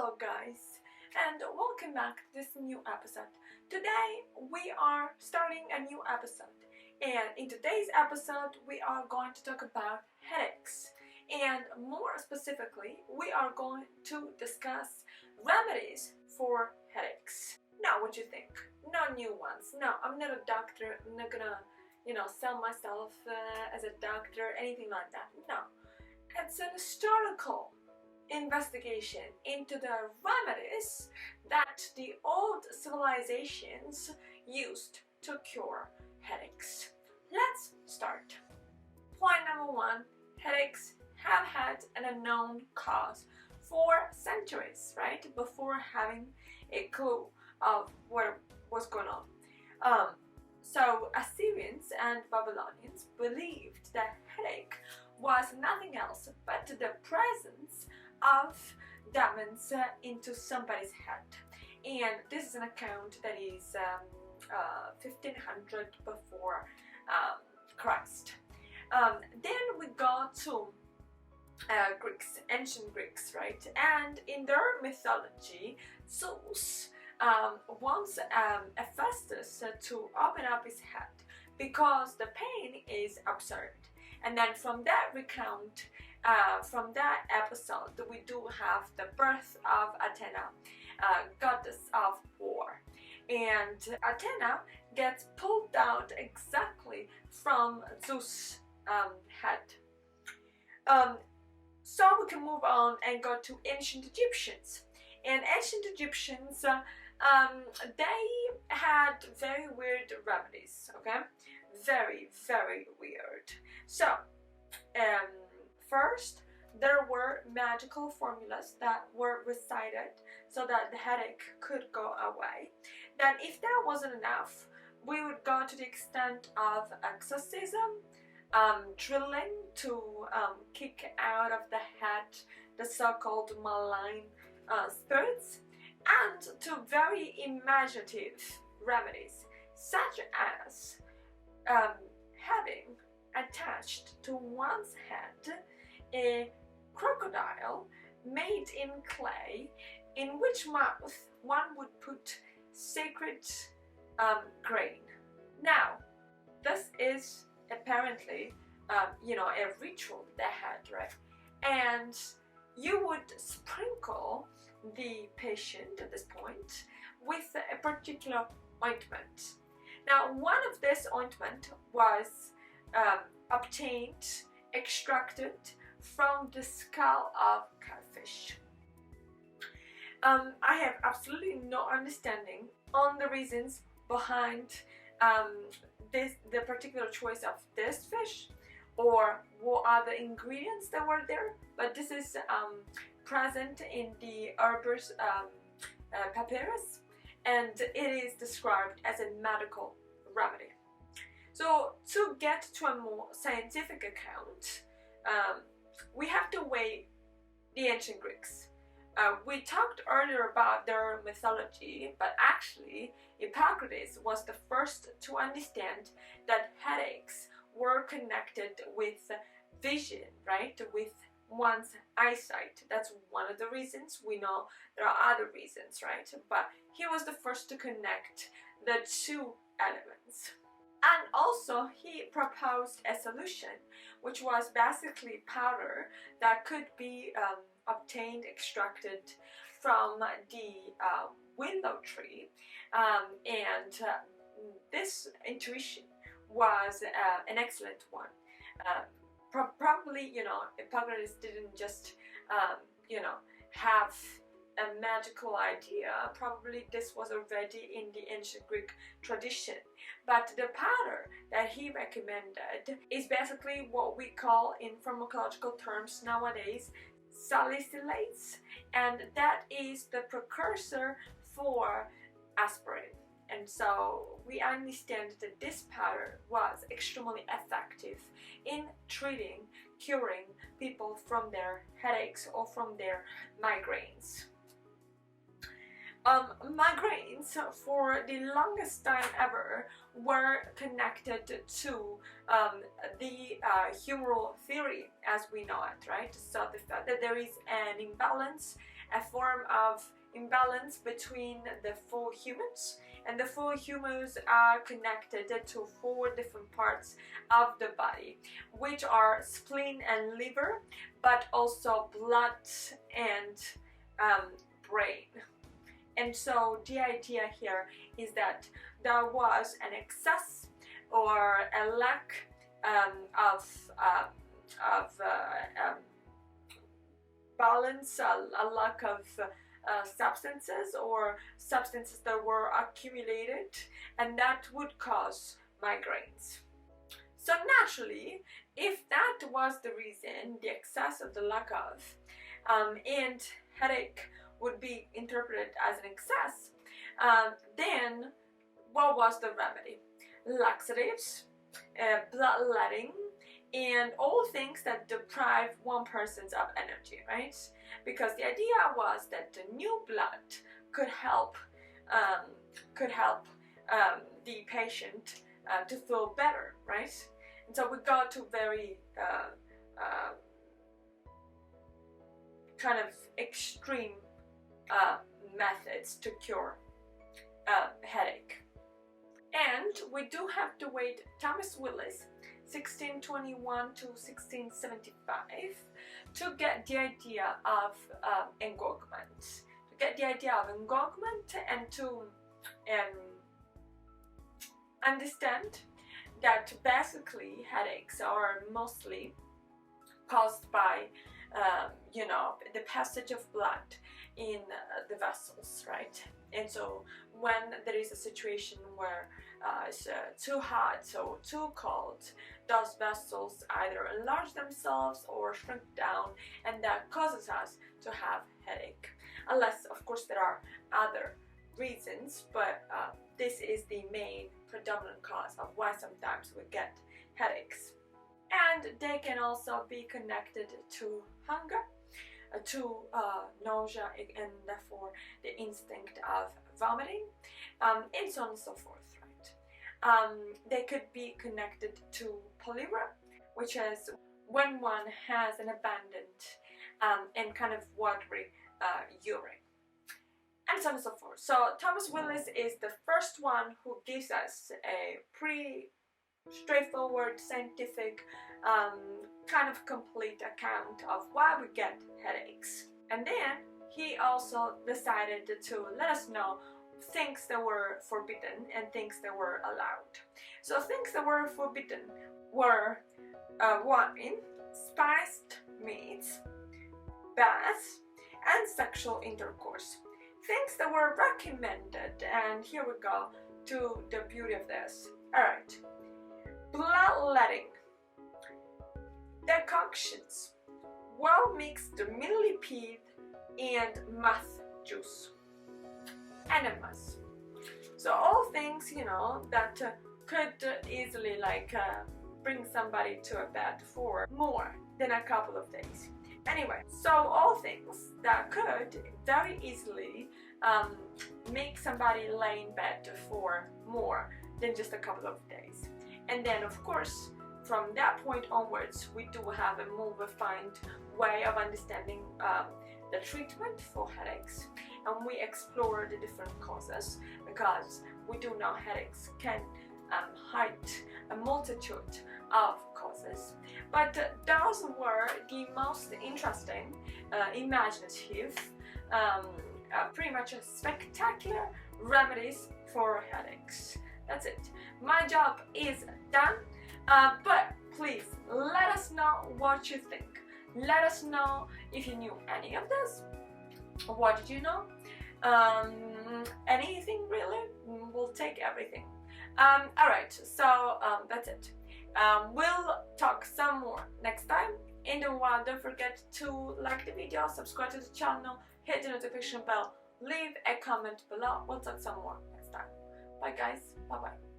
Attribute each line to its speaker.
Speaker 1: Hello guys, and welcome back to this new episode. Today we are starting a new episode, and in today's episode we are going to talk about headaches, and more specifically we are going to discuss remedies for headaches. Now what you think? No new ones. No, I'm not a doctor. I'm not gonna sell myself as a doctor, anything like that. No, it's an historical investigation into the remedies that the old civilizations used to cure headaches. Let's start. Point number one, headaches have had an unknown cause for centuries, right? Before having a clue of what was going on. So Assyrians and Babylonians believed that headache was nothing else but the presence of demons into somebody's head, and this is an account that is 1500 before Christ. Then we go to Greeks, ancient Greeks, right? And in their mythology, Zeus wants Hephaestus to open up his head because the pain is absurd. And then from that recount, from that episode, we do have the birth of Athena, goddess of war. And Athena gets pulled out exactly from Zeus' head. So we can move on and go to ancient Egyptians. And ancient Egyptians, they had very weird remedies, okay? Very, very weird. So, first, there were magical formulas that were recited so that the headache could go away. Then, if that wasn't enough, we would go to the extent of exorcism, drilling to kick out of the head the so-called malign spirits, and to very imaginative remedies, such as having attached to one's head a crocodile made in clay, in which mouth one would put sacred grain. Now, this is apparently a ritual they had, right? And you would sprinkle the patient at this point with a particular ointment. Now, one of this ointment was obtained, extracted from the skull of catfish. I have absolutely no understanding on the reasons behind the particular choice of this fish, or what are the ingredients that were there, but this is present in the Herber's papyrus, and it is described as a medical remedy. So to get to a more scientific account, we have to weigh the ancient Greeks. We talked earlier about their mythology, but actually Hippocrates was the first to understand that headaches were connected with vision, right? With one's eyesight. That's one of the reasons. We know there are other reasons, right? But he was the first to connect the two elements. And also he proposed a solution, which was basically powder that could be obtained, extracted from the willow tree, and this intuition was an excellent one. Probably, Hippocrates didn't just, have a magical idea. Probably this was already in the ancient Greek tradition. But the powder that he recommended is basically what we call in pharmacological terms nowadays salicylates, and that is the precursor for aspirin. And so we understand that this powder was extremely effective in curing people from their headaches or from their migraines. Migraines for the longest time ever were connected to the humoral theory as we know it, right? So the fact that there is an imbalance a form of imbalance between the four humors, and the four humors are connected to 4 different parts of the body, which are spleen and liver, but also blood and brain. And so the idea here is that there was an excess or a lack of balance, a lack of substances or substances that were accumulated, and that would cause migraines. So naturally, if that was the reason, the excess of the lack of, and headache would be interpreted as an excess, then what was the remedy? Laxatives, bloodletting, and all things that deprive one person of energy, right? Because the idea was that the new blood could help the patient to feel better, right? And so we got to very kind of extreme methods to cure headache. And we do have to wait Thomas Willis 1621 to 1675 to get the idea of engorgement, and to understand that basically headaches are mostly caused by the passage of blood in the vessels, right? And so when there is a situation where it's too hot or too cold, those vessels either enlarge themselves or shrink down, and that causes us to have headache. Unless, of course, there are other reasons, but this is the main predominant cause of why sometimes we get headaches. And they can also be connected to hunger, to nausea, and therefore the instinct of vomiting, and so on and so forth, right? They could be connected to polyuria, which is when one has an abundant and kind of watery urine, and so on and so forth. So Thomas Willis is the first one who gives us a pretty straightforward, scientific, kind of complete account of why we get headaches. And then he also decided to let us know things that were forbidden and things that were allowed. So things that were forbidden were wine, spiced meats, baths, and sexual intercourse. Things that were recommended, and here we go to the beauty of this. Alright, bloodletting, decoctions, well mixed millipede and meth juice, enemas. So all things, that could easily bring somebody to a bed for more than a couple of days. Anyway, so all things that could very easily make somebody lay in bed for more than just a couple of days. And then, of course, from that point onwards, we do have a more refined way of understanding the treatment for headaches, and we explore the different causes, because we do know headaches can hide a multitude of causes. But those were the most interesting, imaginative, pretty much spectacular remedies for headaches. That's it. My job is done, but please let us know what you think. Let us know if you knew any of this. What did you know? Anything really? We'll take everything. Alright, so that's it. We'll talk some more next time. In the meanwhile, don't forget to like the video, subscribe to the channel, hit the notification bell, leave a comment below. We'll talk some more next time. Bye guys, bye bye.